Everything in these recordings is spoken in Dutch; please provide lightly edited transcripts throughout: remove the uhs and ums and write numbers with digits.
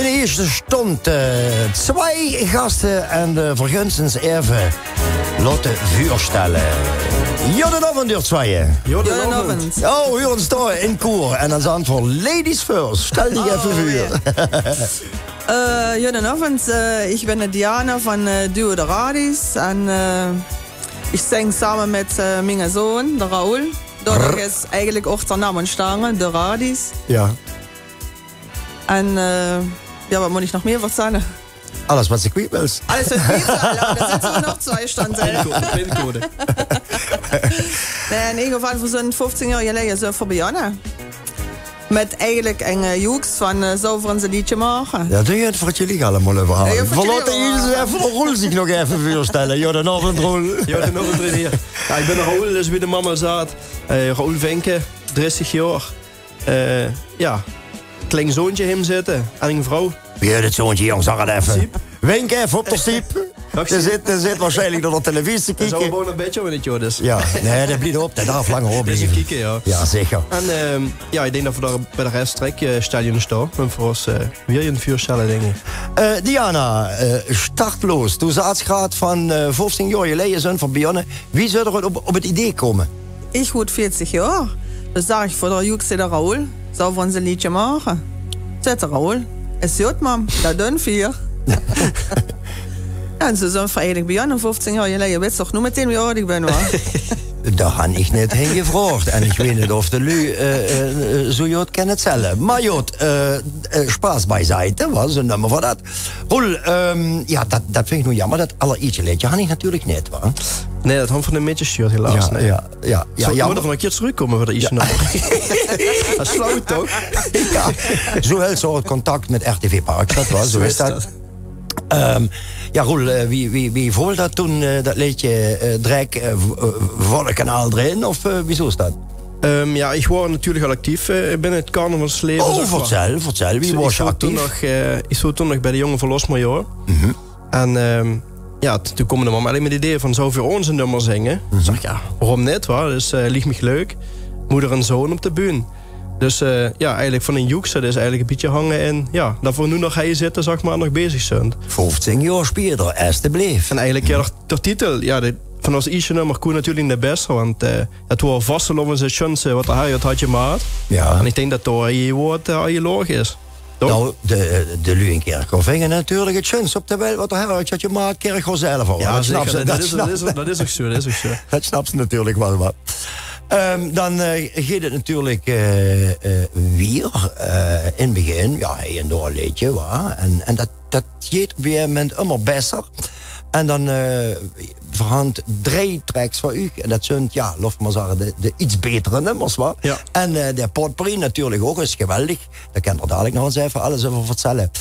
In de eerste stond 2 gasten en de vergunstens even laten voorstellen. Goedenavond, deur tweeën. Goedenavond. Oh, u ons daar in koor. En dan is het antwoord ladies first. Stel die even voor. Goedenavond, ik ben Diana van Duo de Radis. En ik zing samen met mijn zoon, de Raoul. Dat is eigenlijk ook de naam ontstaan, de Radis. Ja. En ja, wat moet ik nog meer vertellen? Alles wat ze kwijt wil. Alles wat kwijt wil, ja, er zitten nog 2 standen. Pincode. Nee, in ieder geval, we zijn 15 jaar geleden zo voor begonnen. Met eigenlijk een joeks van zo voor een liedje maken. Ja, doe je het voor jullie allemaal even aan. Ja, Verlaten jullie even de Roel zich nog even voorstellen. Goedenavond, Roel. Goedenavond, hier. Ja, ik ben Raoul, dus wie de mama zat. Raoul Venke, 30 jaar. Ja, klein zoontje hem zitten en een vrouw. Wie het zoontje, jong, zag het even. Wink even op de stiep. Er zit waarschijnlijk door de televisie Dat is kijken. gewoon een beetje met het dus. Ja, nee, dat blijft op. Dat darf langer op. Dat is een kieken, ja. Ja, zeker. En ja, ik denk dat we daar bij de reststreekstadion staan. En voor ons weer een vuurstellen, denk ik. Diana, startloos. Toen ze gaat van 15 jaar geleden zijn van Bionne. Wie zou er op het idee komen? Ik word 40 jaar. Dus zag ik voor de joeks de Raoul. Zou voor ons een liedje maken. Zet Raoul. Is goed, mam. Dat doen 4. En ze zijn eigenlijk begonnen 15 jaar geleden. Je weet toch nu meteen wie oud ik ben, hoor. Daar had ik net heen gevraagd. En ik weet niet of de lui zo Jood kan het zelf. Maar Jood, spaas bijzijde, was een nummer voor dat. Roel, ja, dat vind ik nu jammer. Dat allereertje liedje had ik natuurlijk niet, hoor. Nee, dat hangt van een beetje stuurt, helaas. Ja, nee. ja. Je moet er nog een keer terugkomen voor de iets nummer. Dat is flauw, toch? Ja, zo heel soort contact met RTV Park. Dat was, zo is dat. Ja, Roel, wie voelde dat toen, dat liedje Drek voor het kanaal erin? Of wieso is dat? Ja, ik was natuurlijk al actief binnen het carnavalsleven. Oh, vertel. Wie was je actief? Ik zat toen nog bij de jonge verlosmajor. En ja, toen kwam de mama alleen met het idee van zou voor ons een nummer zingen. Ik zeg, ja, waarom niet? Wa? Dus liegt me leuk. Moeder en zoon op de bühne. Dus ja, eigenlijk van een joeks, dat is eigenlijk een beetje hangen en ja, dat we nu nog hij zitten, zeg maar, nog bezig zijn. 15 jaar speler, alsjeblieft. En eigenlijk, ja, de titel, ja, van ons eerste nummer kon natuurlijk de beste, want het was vastgelopen zijn chance wat hij had gemaakt. Ja. En ik denk dat door je woord je loog is. Toch? Nou, de Luenkerk vingen natuurlijk het chance op de wel wat hij had gemaakt, kerk gewoon zelf al. Ja, dat snap ze. Dat is ook zo, dat is ook zo. Dat snapt ze natuurlijk wel wat. Dan gaat het natuurlijk weer in het begin, ja, een doorleedje, en dat gaat op een moment immer beter. En dan verhandt 3 tracks voor u, en dat zijn, ja, laat maar zeggen, de iets betere nummers, wa? Ja. En de potpourri natuurlijk ook, is geweldig. Daar kan er dadelijk nog eens even alles over vertellen.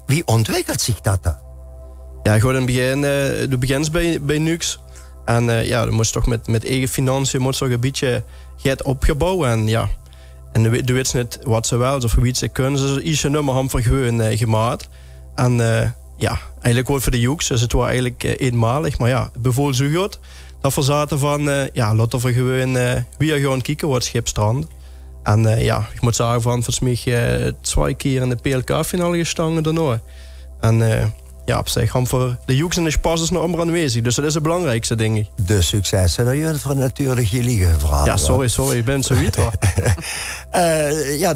Wie ontwikkelt zich dat dan? Ja, gewoon in het begin, de begins bij Nux. En ja, dan moest toch met eigen financiën moet toch een beetje geld opgebouwd. En ja, en du weet niet wat ze wel of wie ze kunnen. Ze is een nummer voor gewoon gemaakt. En ja, eigenlijk ook voor de joeks. Dus het was eigenlijk eenmalig. Maar ja, bijvoorbeeld zo goed. Dat we zaten van, ja, laten we gewoon weer gaan kijken wat Schipstrand. En ja, ik moet zeggen van, volgens mij 2 keer in de PLK-finale gestangen daarna. En ja, op zich gaan voor de joeks en de spas is nog allemaal aanwezig. Dus dat is het belangrijkste, denk ik. De successen, dat je voor natuurlijk jullie verhaal. Ja, sorry, ik ben zoiets hoor. Ja,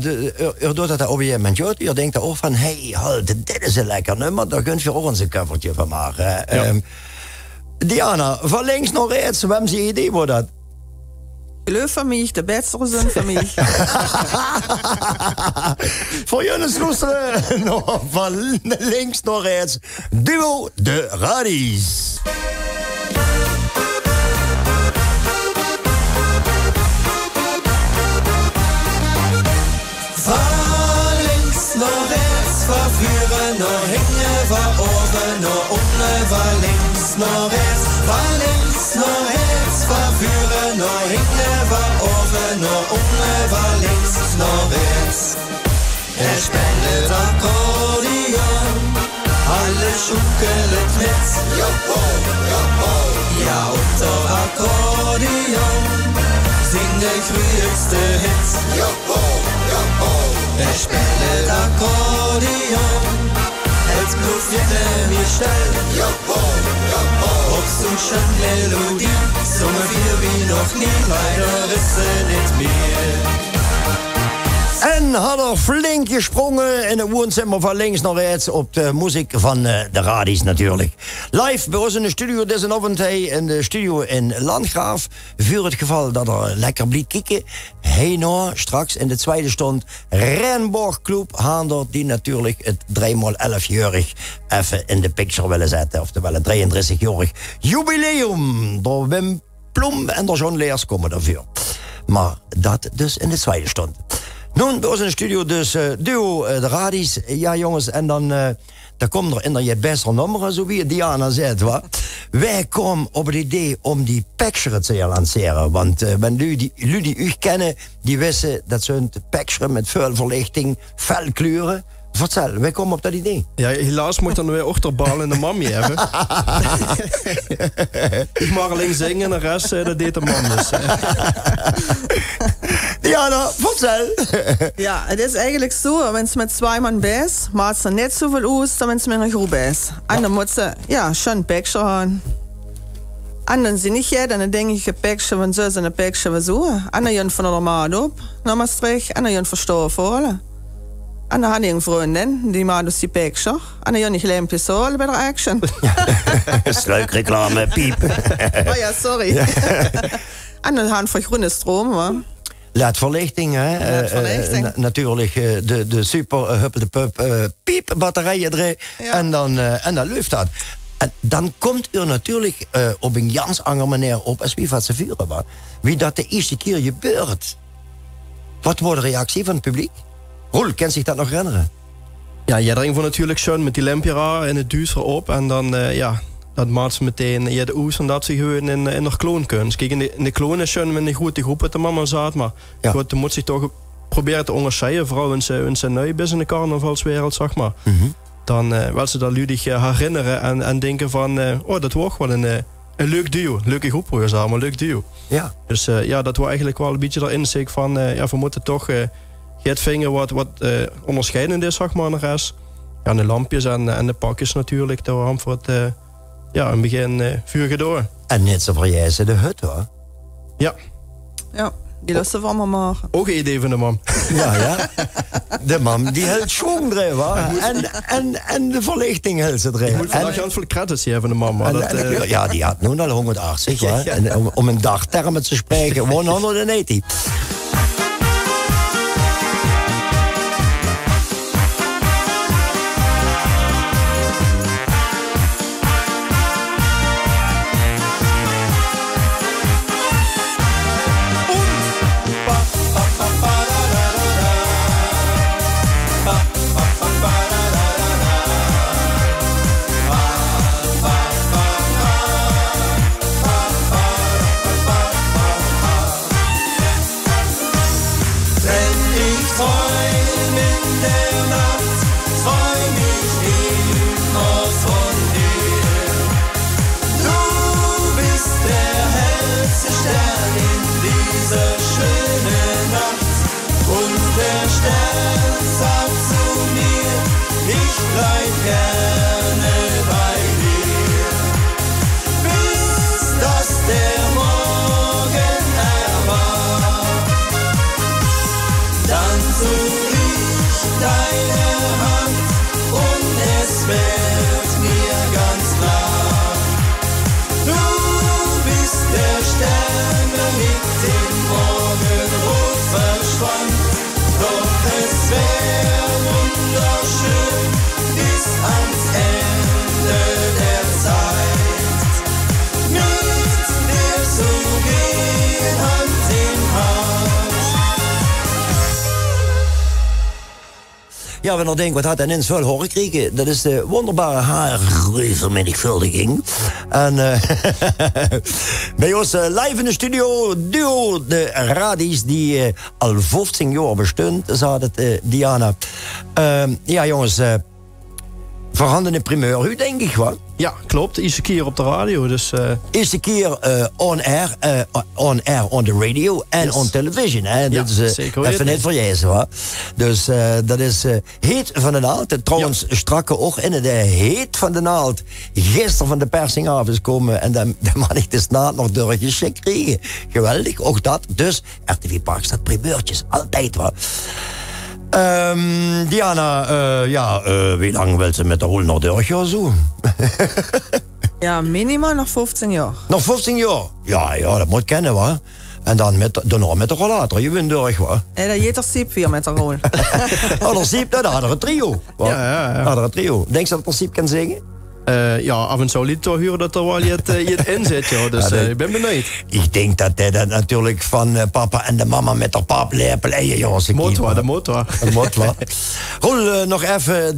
u doet dat op een moment, je denkt ook van, hey, dit is een lekker nummer, daar kunt je ook eens een covertje van maken. Ja. Diana, van links naar rechts, wat hebben ze idee voor dat? Geloof van mij, de beste zin van mij. Voor jullie luisteren, van links naar rechts, Duo de Radis. Van links naar rechts, van vuren naar hingen, van oven naar onder, van links naar rechts, van links naar rechts, van vuren naar hingen, van oven naar onder, van links naar rechts. Er speelt accordeon, alle schunkelen met, joho, joho. Ja, unter accordeon, zing de grootste hits, joho, joho. Er speelt accordeon. Jubiläum, als bloß hätte wir stellen. Ob so schön Melodie, singen wir wie noch nie, leider wissen nicht mehr. En had er flink gesprongen in het woonzimmer van links naar rechts op de muziek van de Radis natuurlijk. Live bij ons in de studio deze avond in de studio in Landgraaf. Voor het geval dat er lekker blieft kijken. Hey nou, straks in de tweede stond Renborg Club Haandert, die natuurlijk het 3x11-jarig even in de picture willen zetten. Oftewel het 33-jarig jubileum. Door Wim Plom en door John Leers komen ervoor. Maar dat dus in de tweede stond. Nu, bij ons in de studio dus duo de Radis. Ja, jongens, en dan komt er in je beste nummer, zo wie Diana zegt, wat. Wij komen op het idee om die picture te lanceren. Want jullie die u kennen, die wisten dat ze een picture met veel verlichting, felkleuren. Vertel, wij komen op dat idee. Ja, helaas moet dan weer achterbal in de mammy hebben. Ik mag alleen zingen en de rest, dat deed de man dus. Diana, vertel. Ja, het is eigenlijk zo, wenn ze met 2 man best, maakt ze net zoveel uit dan wenn ze met een groep best. En dan moet ze, ja, schon een picture hebben. En dan zie ik dan denk ik een picture van zo en een picture van zo. En dan jen van de maat op, naar Maastricht, en dan jen verstaan voor. En dan had ik een vriendin, die maakte dus die picture. En dan had ik een pistool bij de action. Sluikreclame, piep. Oh ja, sorry. En dan had ik van groene stroom, hoor. LED-verlichting, hè? LED-verlichting. Natuurlijk de super huppeldepup piep batterijen erin. Ja. En dan lucht dat. En dan komt er natuurlijk op een Jans andere manier op als wie wat ze vuren was. Wie dat de eerste keer gebeurt. Wat wordt de reactie van het publiek? Roel, kan zich dat nog herinneren? Ja, iedereen vond natuurlijk schoon met die lampje en het duister op. En dan, ja, dat maakt ze meteen de oes en dat ze gewoon in de kloon kunnen. Kijk, in de kloon is schoon met een goede groep met de mama zat. Maar ja. Goed, dan moet zich toch proberen te onderscheiden. Vooral in zijn nieuw in de carnavalswereld, zeg maar. Mm-hmm. Dan wil ze dat ludig herinneren en denken van... oh, dat wordt wel een leuk duo. Leuke groep, hoor je maar leuk duo. Ja. Dus ja, dat was eigenlijk wel een beetje de inzicht van... ja, we moeten toch... het vinger wat onderscheidend is, zeg maar, de rest. Ja, de lampjes en de pakjes natuurlijk. Daar waren voor het ja, in het begin vuur door. En net zo voor jij ze de hut, hoor. Ja. Ja, die lusten we allemaal maken. Ook een idee van de mam. Ja. De mam, die hield schoon erin, hoor. En de verlichting hield ze erin. Ik moet vandaag heel veel credits hier van de mam. Ja, die had nu al 180, hoor. Ja. En om een dagtermen te spreken, 180. Ja, we nog denken, wat had hij ineens veel horen kregen? Dat is de wonderbare haarvermenigvuldiging. En bij ons live in de studio, duo de Radis, die al 15 jaar bestond, zei het Diana. Ja, jongens, verhandende primeur, u denk ik wat? Ja, klopt. Eerste keer op de radio. Dus, Eerste keer on air on the radio en on television. Hè? Ja, dat is zeker even net voor jij zo. Dus dat is heet van de naald. Trouwens, strakke ook in de heet van de naald. Gisteren van de persing af is komen en dan mag ik de snaad nog doorgeschickt kregen. Geweldig, ook dat. Dus RTV Parkstad primeurtjes, altijd wel. Diana, wie lang wil ze met de rol nog doorgaan zo? Ja, minimaal nog 15 jaar. Nog 15 jaar? Ja, dat moet kennen, hoor. En dan daarna met de rollator, je wint door, hoor. En dat jeet er siep weer met de rol. Dat siep, dat hadden we een trio. Ja. Hadden een trio. Denk je dat het siep kan zeggen? Af en toe liet toch horen dat er wel je in zit, joh. Dus ik ben benieuwd. Ik denk dat hij dat natuurlijk van papa en de mama met haar paplepel en je jongens. Dat moet wel. Roel, nog even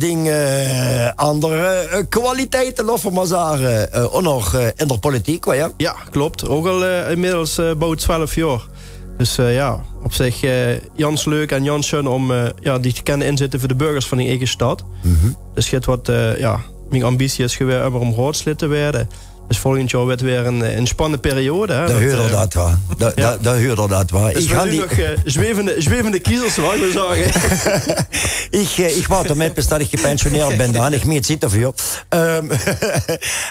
andere kwaliteiten, laten we maar zeggen. Ook nog in de politiek, hoor, ja? Ja, klopt. Ook al inmiddels bijna 12 jaar. Dus op zich Jans leuk en Jans schön om die te kunnen inzetten voor de burgers van die eigen stad. Dus het wat, mijn ambitie is gewoon om raadslid te worden. Dus volgend jaar wordt weer een spannende periode. Hè? Daar huurde dat wel. Daar huurde dat wel. Dus we nu nog zwevende kiezers, wat ik wil zeggen. Ik wacht ermee dat ik gepensioneerd ben dan. Ik meet zit er voor.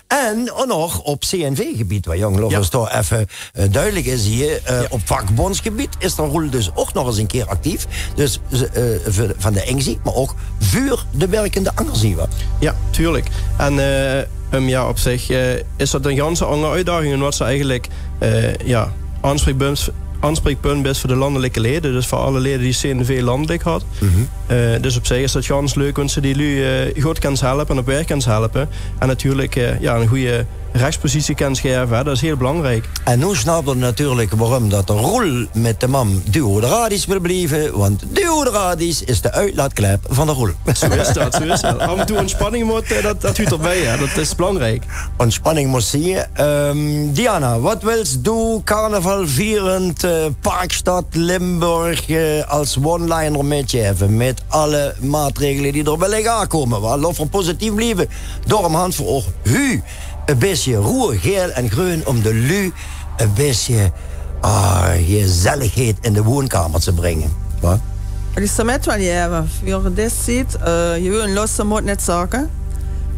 En nog op CNV-gebied, waar jong lovers toch even duidelijk is hier. Op vakbondsgebied is de Roel dus ook nog eens een keer actief. Dus van de Engzie, maar ook voor de werkende Angerziewe. Ja, tuurlijk. En op zich is dat een ganse andere uitdaging. En wat ze eigenlijk aanspreekpunt is voor de landelijke leden. Dus voor alle leden die CNV landelijk had. Dus op zich is dat gans leuk, want ze die lui goed kan helpen en op werk kan helpen. En natuurlijk een goede rechtspositie kan scherven. Dat is heel belangrijk. En nu snappen we natuurlijk waarom dat de Roel met de man Duo de Radis wil blijven. Want Duo de Radis is de uitlaatklep van de Roel. Zo is dat. Af en toe ontspanning moet, dat huurt erbij. Hè. Dat is belangrijk. Ontspanning moet zien. Diana, wat wilst du carnaval vierend Parkstad Limburg als one-liner met je hebben? Met alle maatregelen die er wel aankomen. Laten we positief blijven. Door hand voor oog. Een beetje roer, geel en groen om de lui een beetje gezelligheid in de woonkamer te brengen. Wat? Dat is met wel even. Voor dit ziet, je wil een losse moet net zaken.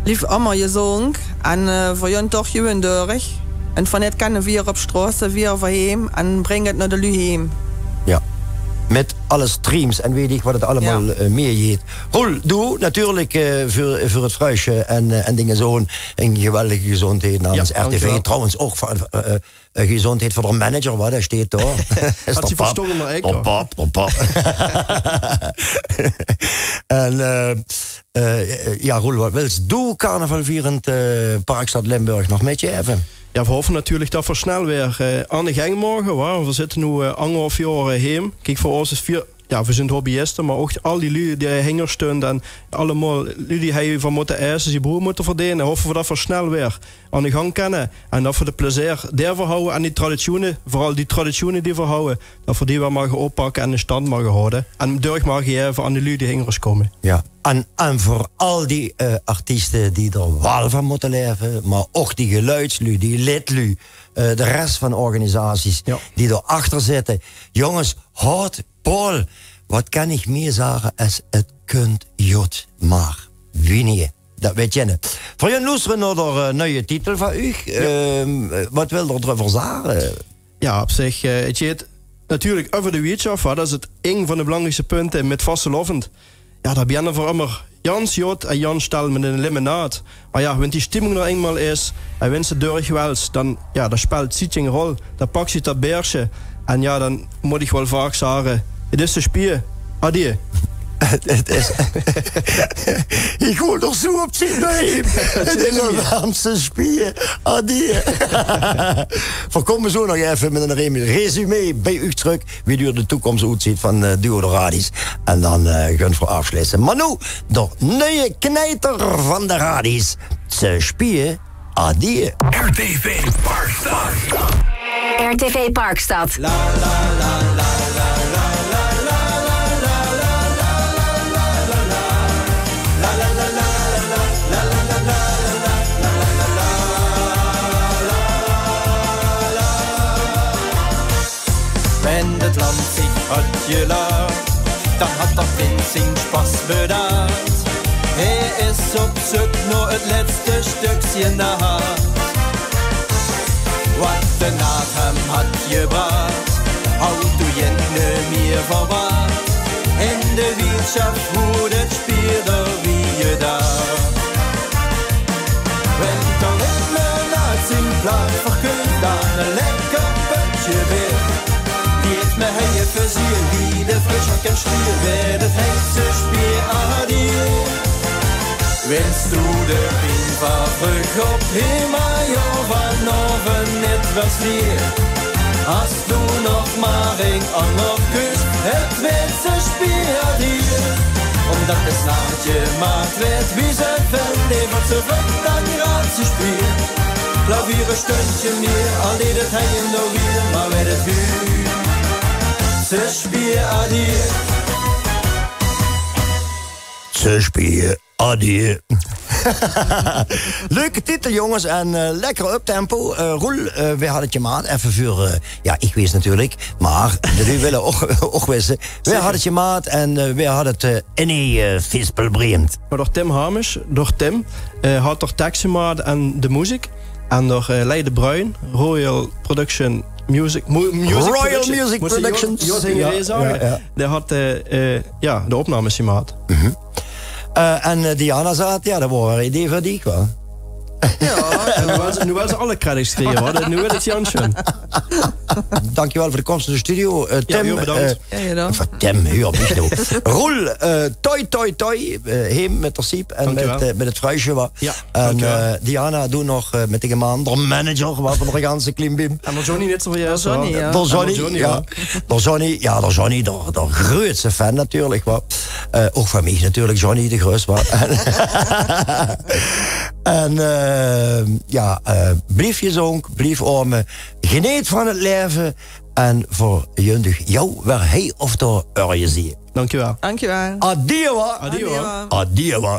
Lief allemaal je zoon. En voor je toch je wint door. En van het kan weer op straat, weer voor hem. En breng het naar de lui heen. Ja. Met alle streams en weet ik wat het allemaal meer heet. Roel, doe natuurlijk voor het fruisje en dingen zo een geweldige gezondheid namens RTV. Trouwens ook gezondheid voor de manager, wat daar staat daar. Had je verstonden maar ik pap. En Roel, wat wilst doe carnaval vierend Parkstad Limburg nog met je even? Ja, we hopen natuurlijk dat we snel weer aan de gang mogen. Wow. We zitten nu 1,5 jaar heen. Kijk, voor ons is we zijn hobbyisten, maar ook al die lui die hingers steunt en allemaal lui die hij van moeten eisen, die broer moeten verdienen. Hopen we dat we snel weer aan de gang kennen. En dat we de plezier daarvoor houden en die traditionen, vooral die traditionen die we houden, dat we die weer mogen oppakken en in stand mogen houden. En door maar geven aan die lui die hingers komen. Ja. En voor al die artiesten die er wel van moeten leven, maar ook die geluidslui, die lidlui, de rest van de organisaties die erachter zitten. Jongens, houd Paul, wat kan ik meer zeggen als het kunt jot maar winnen. Dat weet je niet. Voor je luisteren naar de nieuwe titel van u. Wat wil er erover zeggen? Ja, op zich, het gaat natuurlijk over de weetschap. Dat is het een van de belangrijkste punten met vastelovend. Ja, daar ben je voor immer Jans Jot en Jans Stel met een limonade. Maar ja, wanneer die stemming er eenmaal is en wanneer ze doorgewelst, dan speelt ziet een rol. Dan pak je dat beersje. En ja, dan moet ik wel vaak zeggen, het is te spier. Adieu. Het is... Ik hoor nog zo op zijn neem. Het is een Vlaamse spier. Adieu. Voorkomen zo nog even met een resume bij u terug. Wie u de toekomst uitziet van Duo de Radis. En dan gaan we afsluiten. Maar nu, de nieuwe knijter van de Radis. Ze spier. Adieu. RTV Parkstad. RTV Parkstad. La la la la la la. La la la la la la la la la la la la la la. dan had er Prins zijn Spaß bedacht. Hij is op zoek naar het laatste stukje na. Wat de naad hem had gebracht, houdt u je niet meer verwacht. In de wirtschaft hoe het speelde wie je daar. Wenn der Ritme nach zijn Plan verkündt, dan een lekker putje weer. Die heeft me heie versier, wie de frischer kan stier, wer het heetste spier aan dir. Wennst du de Pin verbrüch op Hima, jo vanavond net was weer. Hast du noch maar een ander kus, het wetste spier aan dir. Omdat het snaartje maakt werd, wie ze veel levert ze vlug, dan gaat ze spier. Klavier een stundje meer, al deed het hij in de wier, maar werd het huur. Ze spier aan dir. Ze spier adieu. Leuke titel, jongens, en lekker uptempo. Roel, we hadden het je maat even voor... ja, ik wist natuurlijk, maar jullie willen ook wisten. We hadden het je maat en we hadden het in vispelbreend. Maar door Tim Hamish, door Tim, had door tekst gemaakt en de muziek. En door Leide Bruin, Royal Production Music Royal Music Productions. Die had de opnames gemaakt. En Diana zat, ja, dat was een idee van die kwam. Ja, nu wel ze alle credits kregen, hoor. Nu wil het Jansje. Dankjewel voor de komst in de studio. Tim, heel bedankt. Tim, huur niet nou. Roel, toi, heem met de siep en met het fruisje. Wat. Ja, en Diana doet nog met de andere manager wat van de ganse klimbim. En door Johnny net zo ja. Door Johnny, de grootste fan natuurlijk. Wat. Ook van mij natuurlijk, Johnny de grootste. En blijf gezond, blijf armen. Geniet van het leven. En voor jundig jou waar hij of daar je zie. Dankjewel. dankjewel. Adieu. Adieu. Adieu.